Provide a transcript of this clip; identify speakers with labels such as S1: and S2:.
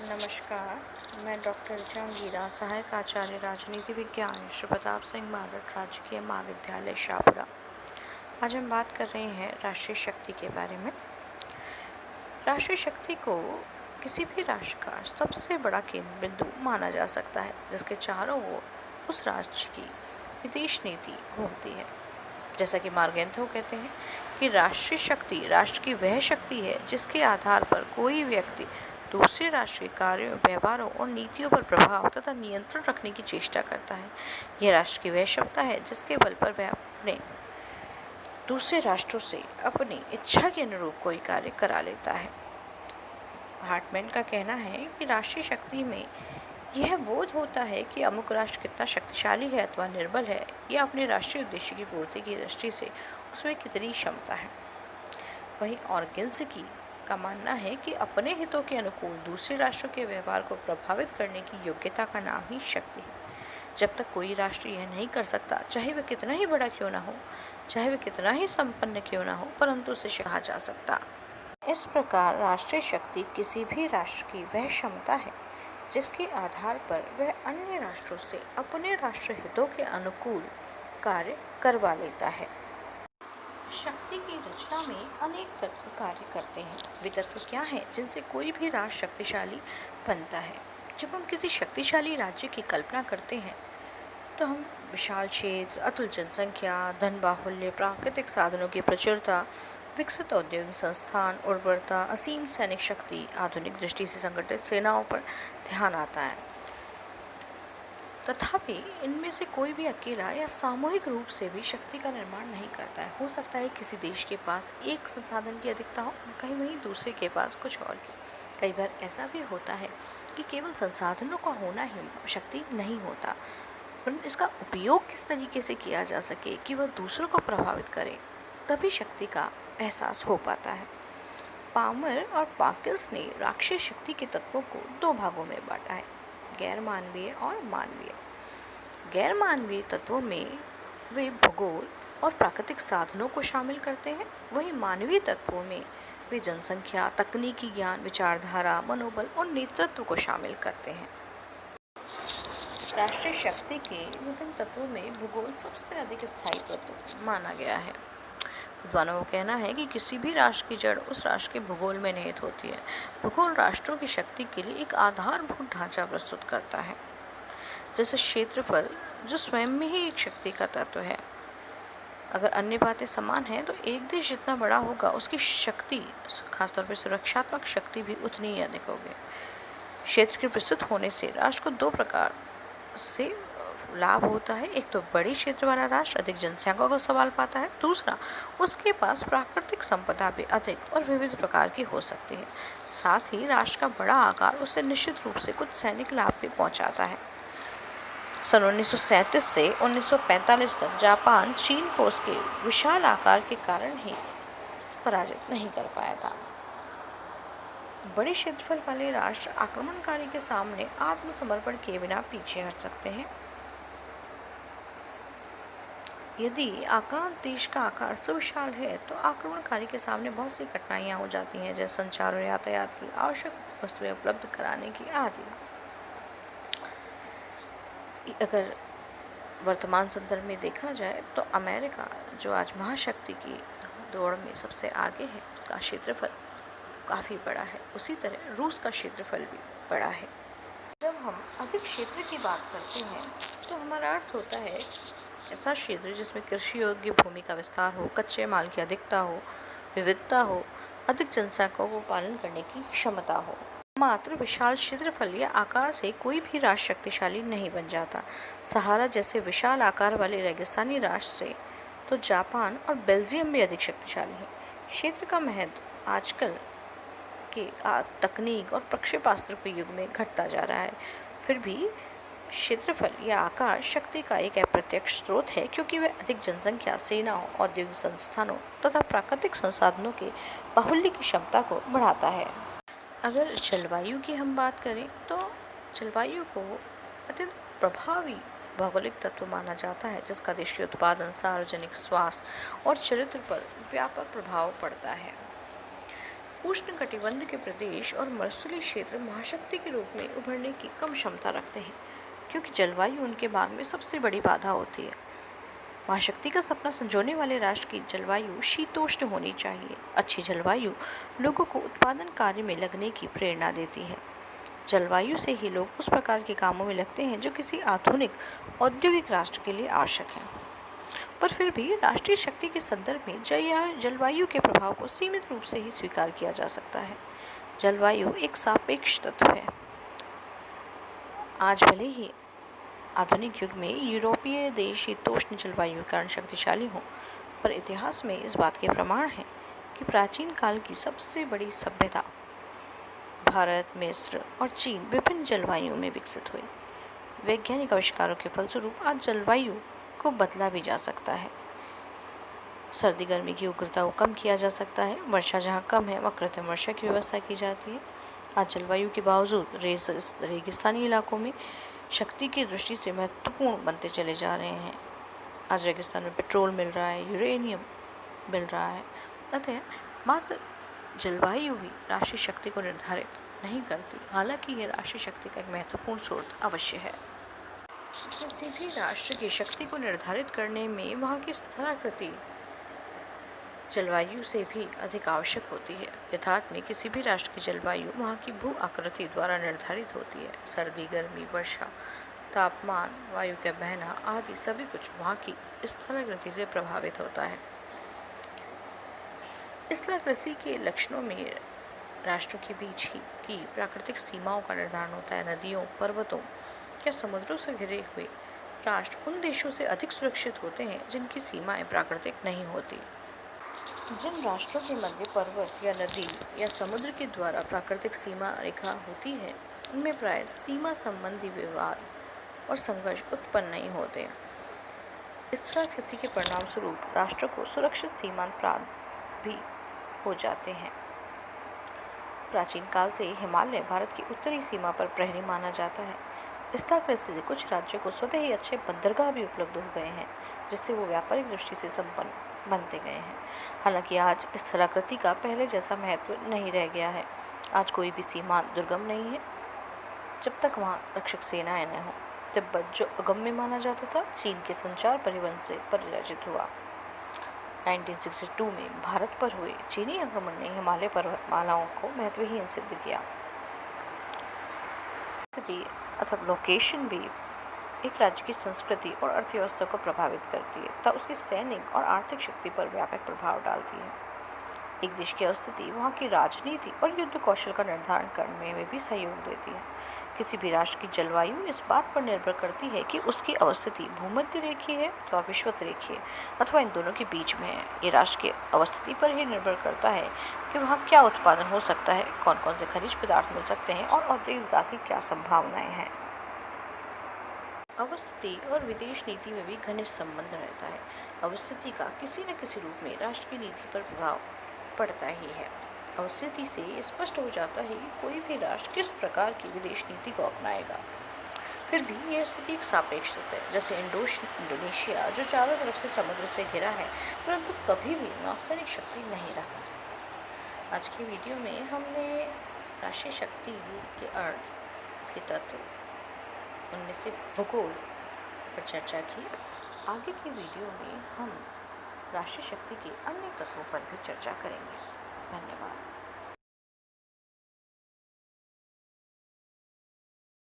S1: नमस्कार, मैं डॉक्टर जहांगीरा, सहायक आचार्य राजनीति विज्ञान, श्री प्रताप सिंह बारठ, राजकीय महाविद्यालय शाहपुरा। आज हम बात कर रहे हैं राष्ट्रीय शक्ति के बारे में। राष्ट्रीय शक्ति को किसी भी राष्ट्र का सबसे बड़ा केंद्र बिंदु माना जा सकता है, जिसके चारों ओर उस राष्ट्र की विदेश नीति घूमती है। जैसा कि मार्गेंथो कहते हैं कि राष्ट्रीय शक्ति राष्ट्र की वह शक्ति है जिसके आधार पर कोई व्यक्ति दूसरे राष्ट्र के कार्यों, व्यवहारों और नीतियों पर प्रभाव तथा नियंत्रण रखने की चेष्टा करता है। यह राष्ट्र की वह क्षमता है जिसके बल पर वह अपने दूसरे राष्ट्रों से अपनी इच्छा के अनुरूप कोई कार्य करा लेता है। हार्टमैन का कहना है कि राष्ट्रीय शक्ति में यह बोध होता है कि अमुक राष्ट्र कितना शक्तिशाली है अथवा निर्बल है, या अपने राष्ट्रीय उद्देश्य की पूर्ति की दृष्टि से उसमें कितनी क्षमता है। वहीं ऑर्गेन्स्की का मानना है कि अपने हितों के अनुकूल दूसरे राष्ट्रों के व्यवहार को प्रभावित करने की योग्यता का नाम ही शक्ति है। जब तक कोई राष्ट्र यह नहीं कर सकता, चाहे वह कितना ही बड़ा क्यों ना हो, चाहे वह कितना ही संपन्न क्यों ना हो, परंतु उसे कहा जा सकता। इस प्रकार राष्ट्रीय शक्ति किसी भी राष्ट्र की वह क्षमता है जिसके आधार पर वह अन्य राष्ट्रों से अपने राष्ट्र हितों के अनुकूल कार्य करवा लेता है। शक्ति की रचना में अनेक तत्व कार्य करते हैं। वे तत्व क्या हैं जिनसे कोई भी राष्ट्र शक्तिशाली बनता है? जब हम किसी शक्तिशाली राज्य की कल्पना करते हैं तो हम विशाल क्षेत्र, अतुल जनसंख्या, धन बाहुल्य, प्राकृतिक साधनों की प्रचुरता, विकसित औद्योगिक संस्थान, उर्वरता, असीम सैनिक शक्ति, आधुनिक दृष्टि से संगठित सेनाओं पर ध्यान आता है। तथापि इनमें से कोई भी अकेला या सामूहिक रूप से भी शक्ति का निर्माण नहीं करता है। हो सकता है किसी देश के पास एक संसाधन की अधिकता हो, कहीं वहीं दूसरे के पास कुछ और की। कई बार ऐसा भी होता है कि केवल संसाधनों का होना ही शक्ति नहीं होता, परंतु इसका उपयोग किस तरीके से किया जा सके कि वह दूसरों को प्रभावित करे, तभी शक्ति का एहसास हो पाता है। पामर और पाकिस ने राष्ट्रीय शक्ति के तत्वों को दो भागों में बांटा है, गैर मानवीय और मानवीय। गैर मानवीय तत्वों में वे भूगोल और प्राकृतिक साधनों को शामिल करते हैं। वहीं मानवीय तत्वों में वे जनसंख्या, तकनीकी ज्ञान, विचारधारा, मनोबल और नेतृत्व को शामिल करते हैं। राष्ट्रीय शक्ति के विभिन्न तत्वों में भूगोल सबसे अधिक स्थायी तत्व माना गया है। विद्वानों का कहना है कि किसी भी राष्ट्र की जड़ उस राष्ट्र के भूगोल में निहित होती है। भूगोल राष्ट्रों की शक्ति के लिए एक आधारभूत ढांचा प्रस्तुत करता है, जैसे क्षेत्रफल, जो स्वयं में ही एक शक्ति का तत्व है। अगर अन्य बातें समान हैं तो एक देश जितना बड़ा होगा उसकी शक्ति, खासतौर पर सुरक्षात्मक शक्ति भी उतनी ही अधिक होगी। क्षेत्र के विस्तृत होने से राष्ट्र को दो प्रकार से लाभ होता है। एक तो बड़ी क्षेत्र वाला राष्ट्र अधिक जनसंख्या को संभाल पाता है, दूसरा उसके पास प्राकृतिक संपदा भी अधिक और विविध प्रकार की हो सकती है। साथ ही राष्ट्र का बड़ा आकार उसे निश्चित रूप से कुछ सैनिक लाभ भी पहुंचाता है। सन 1937 से 1945 तक जापान चीन को उसके विशाल आकार के कारण ही पराजित नहीं कर पाया था। बड़े क्षेत्रफल वाले राष्ट्र आक्रमणकारी के सामने आत्मसमर्पण किए बिना पीछे हट सकते हैं। यदि आक्रांत देश का आकार सुविशाल है तो आक्रमणकारी के सामने बहुत सी कठिनाइयां हो जाती हैं, जैसे संचार और यातायात की आवश्यक वस्तुएं उपलब्ध कराने की आदि। अगर वर्तमान संदर्भ में देखा जाए तो अमेरिका, जो आज महाशक्ति की दौड़ में सबसे आगे है, उसका क्षेत्रफल काफ़ी बड़ा है। उसी तरह रूस का क्षेत्रफल भी बड़ा है। जब हम अधिक क्षेत्र की बात करते हैं तो हमारा अर्थ होता है ऐसा क्षेत्र जिसमें कृषि योग्य भूमि का विस्तार हो, कच्चे माल की अधिकता हो, विविधता हो, अधिक जनसंख्या को पालन करने की क्षमता हो। मात्र विशाल क्षेत्रफल या आकार से कोई भी राष्ट्र शक्तिशाली नहीं बन जाता। सहारा जैसे विशाल आकार वाले रेगिस्तानी राष्ट्र से तो जापान और बेल्जियम भी अधिक शक्तिशाली हैं। क्षेत्र का महत्व आजकल के तकनीक और प्रक्षेपास्त्र के युग में घटता जा रहा है। फिर भी क्षेत्रफल या आकार शक्ति का एक अप्रत्यक्ष स्रोत है, क्योंकि वह अधिक जनसंख्या, सेनाओं, औद्योगिक संस्थानों तथा प्राकृतिक संसाधनों के बाहुल्य की क्षमता को बढ़ाता है। अगर जलवायु की हम बात करें तो जलवायु को अत्यंत प्रभावी भौगोलिक तत्व माना जाता है, जिसका देश के उत्पादन, सार्वजनिक स्वास्थ्य और चरित्र पर व्यापक प्रभाव पड़ता है। उष्णकटिबंध के प्रदेश और मरुस्थलीय क्षेत्र महाशक्ति के रूप में उभरने की कम क्षमता रखते हैं, क्योंकि जलवायु उनके मार्ग में सबसे बड़ी बाधा होती है। महाशक्ति का सपना संजोने वाले राष्ट्र की जलवायु शीतोष्ण होनी चाहिए। अच्छी जलवायु लोगों को उत्पादन कार्य में लगने की प्रेरणा देती है। जलवायु से ही लोग उस प्रकार के कामों में लगते हैं जो किसी आधुनिक औद्योगिक राष्ट्र के लिए आवश्यक है। पर फिर भी राष्ट्रीय शक्ति के संदर्भ में जलवायु के प्रभाव को सीमित रूप से ही स्वीकार किया जा सकता है। जलवायु एक सापेक्ष तत्व है। आज भले ही आधुनिक युग में यूरोपीय देश शीतोष्ण जलवायु के कारण शक्तिशाली हों, पर इतिहास में इस बात के प्रमाण हैं कि प्राचीन काल की सबसे बड़ी सभ्यता भारत, मिस्र और चीन विभिन्न जलवायु में विकसित हुई। वैज्ञानिक आविष्कारों के फलस्वरूप आज जलवायु को बदला भी जा सकता है। सर्दी गर्मी की उग्रता को कम किया जा सकता है। वर्षा जहाँ कम है वहाँ कृत्रिम वर्षा की व्यवस्था की जाती है। आज जलवायु के बावजूद रेगिस्तानी इलाकों में शक्ति की दृष्टि से महत्वपूर्ण बनते चले जा रहे हैं। आज रेगिस्तान में पेट्रोल मिल रहा है, यूरेनियम मिल रहा है। अतः मात्र जलवायु भी राष्ट्रीय शक्ति को निर्धारित नहीं करती, हालांकि यह राष्ट्रीय शक्ति का एक महत्वपूर्ण स्रोत अवश्य है। किसी भी राष्ट्र की शक्ति को निर्धारित करने में वहाँ की स्थलाकृति जलवायु से भी अधिक आवश्यक होती है। यथार्थ में किसी भी राष्ट्र की जलवायु वहाँ की भू आकृति द्वारा निर्धारित होती है। सर्दी, गर्मी, वर्षा, तापमान, वायु का बहना आदि सभी कुछ वहाँ की स्थलाकृति से प्रभावित होता है। स्थलाकृति के लक्षणों में राष्ट्रों के बीच ही की प्राकृतिक सीमाओं का निर्धारण होता है। नदियों, पर्वतों या समुद्रों से घिरे हुए राष्ट्र उन देशों से अधिक सुरक्षित होते हैं जिनकी सीमाएं प्राकृतिक नहीं होती। जिन राष्ट्रों के मध्य पर्वत या नदी या समुद्र के द्वारा प्राकृतिक सीमा रेखा होती है, उनमें प्राय सीमा संबंधी विवाद और संघर्ष उत्पन्न नहीं होते। स्थलाकृति के परिणाम स्वरूप राष्ट्र को सुरक्षित सीमांत प्रांत भी हो जाते हैं। प्राचीन काल से हिमालय भारत की उत्तरी सीमा पर प्रहरी माना जाता है। स्थलाकृति से कुछ राज्यों को स्वतः ही अच्छे बंदरगाह भी उपलब्ध हो गए हैं, जिससे वो व्यापारिक दृष्टि से संपन्न बनते गए हैं। हालांकि आज स्थलाकृति का पहले जैसा महत्व नहीं रह गया है। आज कोई भी सीमा दुर्गम नहीं है जब तक वहाँ रक्षक सेनाएं न हों। तिब्बत जो अगम्य माना जाता था, चीन के संचार परिवहन से परिलक्षित हुआ। 1962 में भारत पर हुए चीनी आक्रमण ने हिमालय पर्वतमालाओं को महत्वहीन सिद्ध किया। स्थिति अर्थात लोकेशन भी एक राज्य की संस्कृति और अर्थव्यवस्था को प्रभावित करती है तथा उसकी सैनिक और आर्थिक शक्ति पर व्यापक प्रभाव डालती है। एक देश की अवस्थिति वहाँ की राजनीति और युद्ध कौशल का निर्धारण करने में भी सहयोग देती है। किसी भी राष्ट्र की जलवायु इस बात पर निर्भर करती है कि उसकी अवस्थिति भूमध्य रेखीय है अथवा विषुवत रेखीय अथवा इन दोनों के बीच में है। ये राष्ट्र की अवस्थिति पर ही निर्भर करता है कि वहाँ क्या उत्पादन हो सकता है, कौन कौन से खनिज पदार्थ मिल सकते हैं और औद्योगिक विकास की क्या संभावनाएं हैं। अवस्थिति और विदेश नीति में भी घनिष्ठ संबंध रहता है। अवस्थिति का किसी न किसी रूप में राष्ट्र की नीति पर प्रभाव पड़ता ही है। अवस्थिति से स्पष्ट हो जाता है कि कोई भी राष्ट्र किस प्रकार की विदेश नीति को अपनाएगा। फिर भी यह स्थिति एक सापेक्ष है, जैसे इंडोनेशिया जो चारों तरफ से समुद्र से घिरा है परंतु कभी भी नौसैनिक शक्ति नहीं रहा। आज की वीडियो में हमने राष्ट्रीय शक्ति के अर्थ, इसके तत्व, उनमें से भूगोल पर चर्चा की। आगे की वीडियो में हम राष्ट्रीय शक्ति के अन्य तत्वों पर भी चर्चा करेंगे। धन्यवाद।